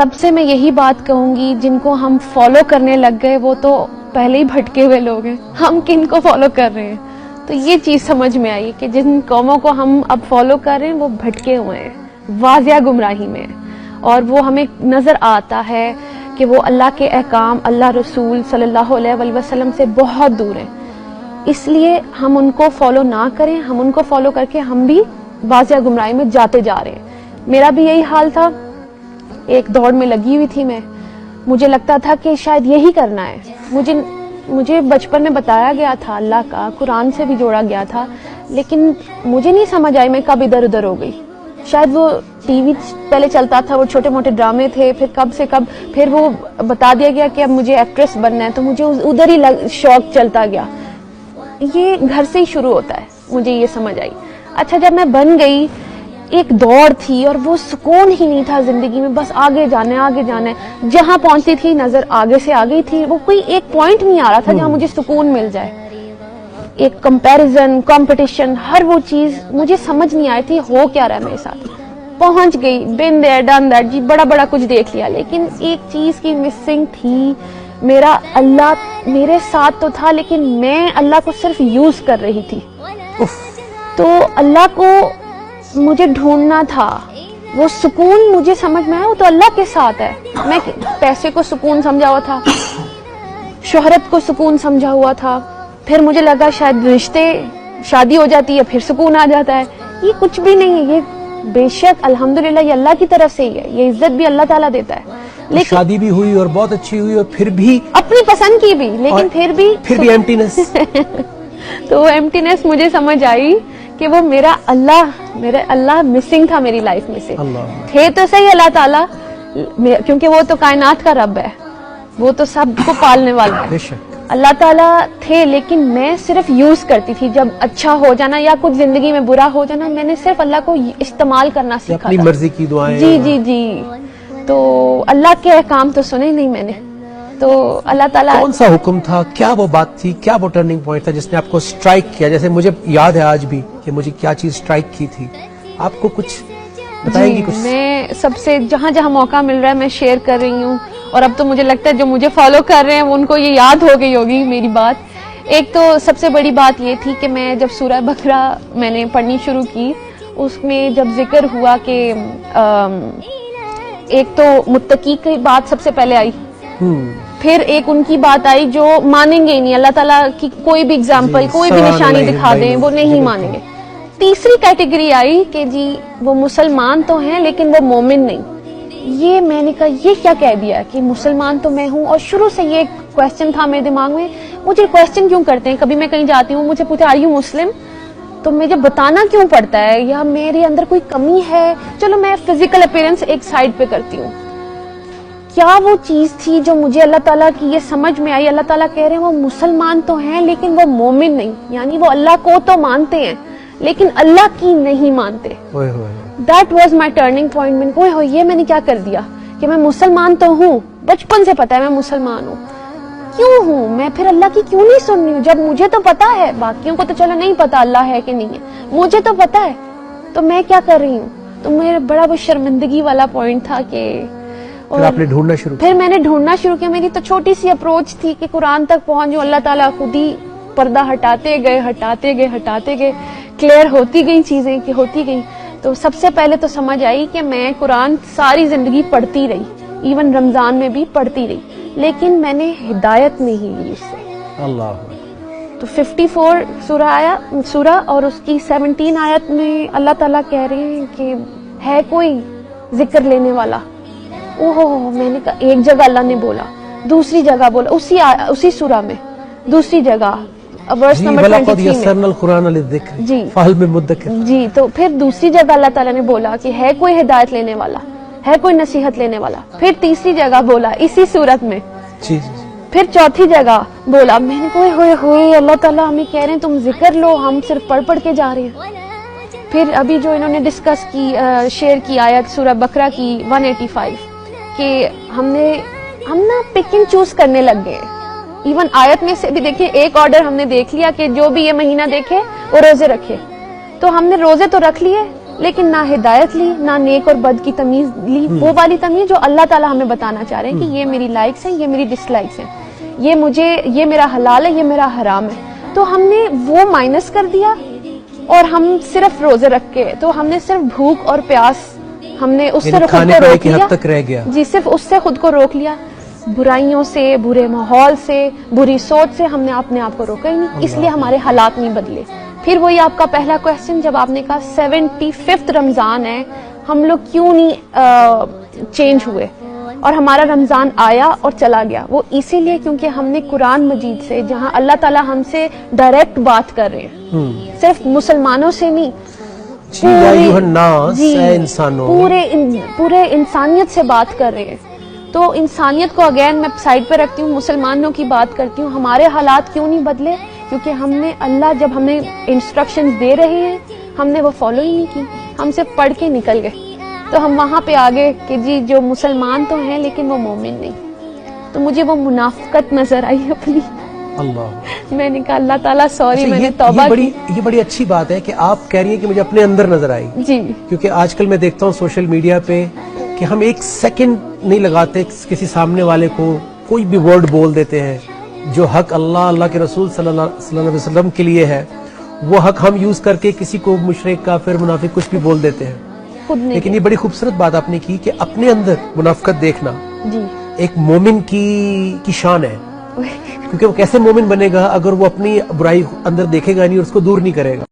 تب سے میں یہی بات کہوں گی، جن کو ہم فالو کرنے لگ گئے وہ تو پہلے ہی بھٹکے ہوئے لوگ ہیں، ہم کن کو فالو کر رہے ہیں؟ تو یہ چیز سمجھ میں آئی کہ جن قوموں کو ہم اب فالو کر رہے ہیں وہ بھٹکے ہوئے ہیں، واضح گمراہی میں ہیں، اور وہ ہمیں نظر آتا ہے کہ وہ اللہ کے احکام، اللہ رسول صلی اللہ علیہ وآلہ وسلم سے بہت دور ہیں۔ اس لیے ہم ان کو فالو نہ کریں، ہم ان کو فالو کر کے ہم بھی واضح گمراہی میں جاتے جا رہے ہیں۔ میرا بھی یہی حال تھا، ایک دوڑ میں لگی ہوئی تھی میں، مجھے لگتا تھا کہ شاید یہی کرنا ہے، مجھے بچپن میں بتایا گیا تھا اللہ کا، قرآن سے بھی جوڑا گیا تھا، لیکن مجھے نہیں سمجھ آئی میں کب ادھر ادھر ہو گئی۔ شاید وہ ٹی وی پہلے چلتا تھا، وہ چھوٹے موٹے ڈرامے تھے، پھر کب سے کب پھر وہ بتا دیا گیا کہ اب مجھے ایکٹریس بننا ہے، تو مجھے ادھر ہی شوق چلتا گیا۔ یہ گھر سے ہی شروع ہوتا ہے، مجھے یہ سمجھ آئی۔ اچھا جب میں بن گئی، ایک دوڑ تھی اور وہ سکون ہی نہیں تھا زندگی میں، بس آگے جانا ہے آگے جانا ہے، جہاں پہنچتی تھی نظر آگے سے آگے تھی، وہ کوئی ایک پوائنٹ نہیں آ رہا تھا جہاں مجھے سکون مل جائے۔ ایک کمپیریزن، کمپٹیشن، ہر وہ چیز مجھے سمجھ نہیں آئی تھی ہو کیا رہا ہے میرے ساتھ۔ پہنچ گئی، بن دیئر ڈن دیٹ، جی بڑا بڑا کچھ دیکھ لیا، لیکن ایک چیز کی مسنگ تھی، میرا اللہ میرے ساتھ تو تھا لیکن میں اللہ کو صرف یوز کر رہی تھی۔ تو اللہ کو مجھے ڈھونڈنا تھا، وہ سکون مجھے سمجھ میں آیا وہ تو اللہ کے ساتھ ہے۔ میں پیسے کو سکون سمجھا ہوا تھا، شہرت کو سکون سمجھا ہوا تھا، پھر مجھے لگا شاید رشتے، شادی ہو جاتی ہے پھر سکون آ جاتا ہے۔ یہ کچھ بھی نہیں ہے، یہ بے شک الحمدللہ یہ اللہ کی طرف سے ہی ہے، یہ عزت بھی اللہ تعالیٰ دیتا ہے، لیکن شادی بھی ہوئی اور بہت اچھی ہوئی اور پھر بھی اپنی پسند کی بھی، لیکن پھر بھی ایمٹینس۔ تو وہ ایمٹینس مجھے سمجھ آئی کہ وہ میرا اللہ مسنگ تھا میری لائف میں سے۔ تھے تو صحیح اللہ تعالیٰ، کیونکہ وہ تو کائنات کا رب ہے، وہ تو سب کو پالنے والا ہے، اللہ تعالیٰ تھے، لیکن میں صرف یوز کرتی تھی۔ جب اچھا ہو جانا یا کچھ زندگی میں برا ہو جانا، میں نے صرف اللہ کو استعمال کرنا سیکھا، اپنی مرضی کی دعائیں۔ جی تو اللہ کے احکام تو سنے نہیں میں نے۔ تو اللہ تعالیٰ کون سا حکم تھا، کیا وہ بات تھی، کیا وہ ٹرننگ پوائنٹ تھا جس نے آپ کو سٹرائک کیا؟ جیسے مجھے یاد ہے آج بھی کہ مجھے کیا چیز سٹرائک کی تھی، آپ کو کچھ بتائیں گی؟ کچھ میں سب سے جہاں جہاں موقع مل رہا ہے میں شیئر کر رہی ہوں، اور اب تو مجھے لگتا ہے جو مجھے فالو کر رہے ہیں ان کو یہ یاد ہو گئی ہوگی میری بات۔ ایک تو سب سے بڑی بات یہ تھی کہ میں جب سورہ بقرہ میں نے پڑھنی شروع کی، اس میں جب ذکر ہوا کہ ایک تو متقی کی بات سب سے پہلے آئی، پھر ایک ان کی بات آئی جو مانیں گے ہی نہیں، اللہ تعالیٰ کی کوئی بھی اگزامپل، کوئی بھی نشانی دکھا دیں وہ نہیں مانیں گے۔ تیسری کیٹیگری آئی کہ جی وہ مسلمان تو ہیں لیکن وہ مومن نہیں۔ یہ میں نے کہا یہ کیا کہہ دیا کہ مسلمان تو میں ہوں، اور شروع سے یہ کوسچن تھا میرے دماغ میں، مجھے کوسچن کیوں کرتے ہیں؟ کبھی میں کہیں جاتی ہوں مجھے پوچھتے آر یو مسلم، تو مجھے بتانا کیوں پڑتا ہے، یا میرے اندر کوئی کمی ہے؟ چلو میں فزیکل اپیرنس ایک سائڈ پہ کرتی ہوں، کیا وہ چیز تھی جو مجھے اللہ تعالیٰ کی یہ سمجھ میں آئی؟ اللہ تعالیٰ کہہ رہے ہیں وہ مسلمان تو ہیں لیکن وہ مومن نہیں، یعنی وہ اللہ کو تو مانتے ہیں لیکن اللہ کی نہیں مانتے۔ That was my turning point. میں نے یہ میں نے کیا کر دیا کہ میں مسلمان تو ہوں، بچپن سے پتا ہے میں مسلمان ہوں، کیوں ہوں میں پھر اللہ کی کیوں نہیں سن رہی ہوں؟ جب مجھے تو پتا ہے، باقیوں کو تو چلو نہیں پتا اللہ ہے کہ نہیں ہے، مجھے تو پتا ہے، تو میں کیا کر رہی ہوں؟ تو میرا بڑا وہ شرمندگی والا پوائنٹ تھا کہ پھر آپ نے ڈھونڈنا شروع کیا؟ پھر میں نے ڈھونڈنا شروع کیا۔ میری تو چھوٹی سی اپروچ تھی کہ قرآن تک پہنچ جاؤں، اللہ تعالیٰ خود ہی پردہ ہٹاتے گئے، کلیئر ہوتی گئی چیزیں کہ ہوتی گئی۔ تو سب سے پہلے تو سمجھ آئی کہ میں قرآن ساری زندگی پڑھتی رہی، ایون رمضان میں بھی پڑھتی رہی، لیکن میں نے ہدایت نہیں لی اس سے۔ اللہ تو 54 سورہ اور اس کی 17 آیت میں اللہ تعالیٰ کہہ رہے ہیں کہ ہے کوئی ذکر لینے والا؟ میں نے کہا ایک جگہ اللہ نے بولا، دوسری جگہ بولا اسی سورہ میں، دوسری جگہ ورس نمبر 23 جی، تو پھر دوسری جگہ اللہ تعالیٰ نے بولا کہ ہے کوئی ہدایت لینے والا، ہے کوئی نصیحت لینے والا، پھر تیسری جگہ بولا اسی صورت میں، پھر چوتھی جگہ بولا۔ میں نے کہا ہوئے اللہ تعالیٰ ہمیں کہہ رہے ہیں تم ذکر لو، ہم صرف پڑھ کے جا رہے ہیں۔ پھر ابھی جو انہوں نے ڈسکس کی شیئر کی آیت سورہ بقرہ کی 185 کہ ہم نا پک اینڈ چوز کرنے لگ گئے۔ ایون آیت میں سے بھی دیکھیں ایک آرڈر ہم نے دیکھ لیا کہ جو بھی یہ مہینہ دیکھے وہ روزے رکھے، تو ہم نے روزے تو رکھ لیے لیکن نہ ہدایت لی، نہ نیک اور بد کی تمیز لی، وہ والی تمیز جو اللہ تعالیٰ ہمیں بتانا چاہ رہے ہیں کہ یہ میری لائکس ہیں، یہ میری ڈس لائکس ہیں، یہ میرا حلال ہے، یہ میرا حرام ہے. تو ہم نے وہ مائنس کر دیا اور ہم صرف روزے رکھ کے، تو ہم نے صرف بھوک اور پیاس، ہم نے اس سے خود کھانے کو پینے روک کی لیا. حد تک رہ گیا. جی صرف اس سے خود کو روک لیا. برائیوں سے، برے ماحول سے، بری سوچ سے ہم نے اپنے آپ کو روکا ہی نہیں، اس لیے ہمارے حالات نہیں بدلے. پھر وہی آپ کا پہلا کویسچن جب آپ نے کہا 75واں رمضان ہے، ہم لوگ کیوں نہیں چینج ہوئے اور ہمارا رمضان آیا اور چلا گیا. وہ اسی لیے کیونکہ ہم نے قرآن مجید سے، جہاں اللہ تعالیٰ ہم سے ڈائریکٹ بات کر رہے ہیں، صرف مسلمانوں سے نہیں، جی یا ایھا الناس، اے انسانوں، پورے انسانیت سے بات کر رہے ہیں. تو انسانیت کو اگین میں سائڈ پہ رکھتی ہوں، مسلمانوں کی بات کرتی ہوں. ہمارے حالات کیوں نہیں بدلے؟ کیونکہ ہم نے، اللہ جب ہمیں انسٹرکشنز دے رہے ہیں ہم نے وہ فالو ہی نہیں کی، ہم صرف پڑھ کے نکل گئے. تو ہم وہاں پہ آگے کہ جی جو مسلمان تو ہیں لیکن وہ مومن نہیں. تو مجھے وہ منافقت نظر آئی اپنی. اللہ، میں نے کہا اللہ تعالیٰ سوری، میں نے یہ توبہ کی. یہ بڑی اچھی بات ہے کہ آپ کہہ رہی ہیں کہ مجھے اپنے اندر نظر آئی. جی کیونکہ آج کل میں دیکھتا ہوں سوشل میڈیا پہ کہ ہم ایک سیکنڈ نہیں لگاتے کسی سامنے والے کو کوئی بھی ورڈ بول دیتے ہیں جو حق اللہ کے رسول صلی اللہ علیہ وسلم کے لیے ہے، وہ حق ہم یوز کر کے کسی کو مشرک، کافر، منافق کچھ بھی بول دیتے ہیں. خود نے. لیکن یہ بڑی خوبصورت بات آپ نے کی کہ اپنے اندر منافقت دیکھنا جی ایک مومن کی شان ہے. کیونکہ وہ کیسے مومن بنے گا اگر وہ اپنی برائی اندر دیکھے گا نہیں اور اس کو دور نہیں کرے گا.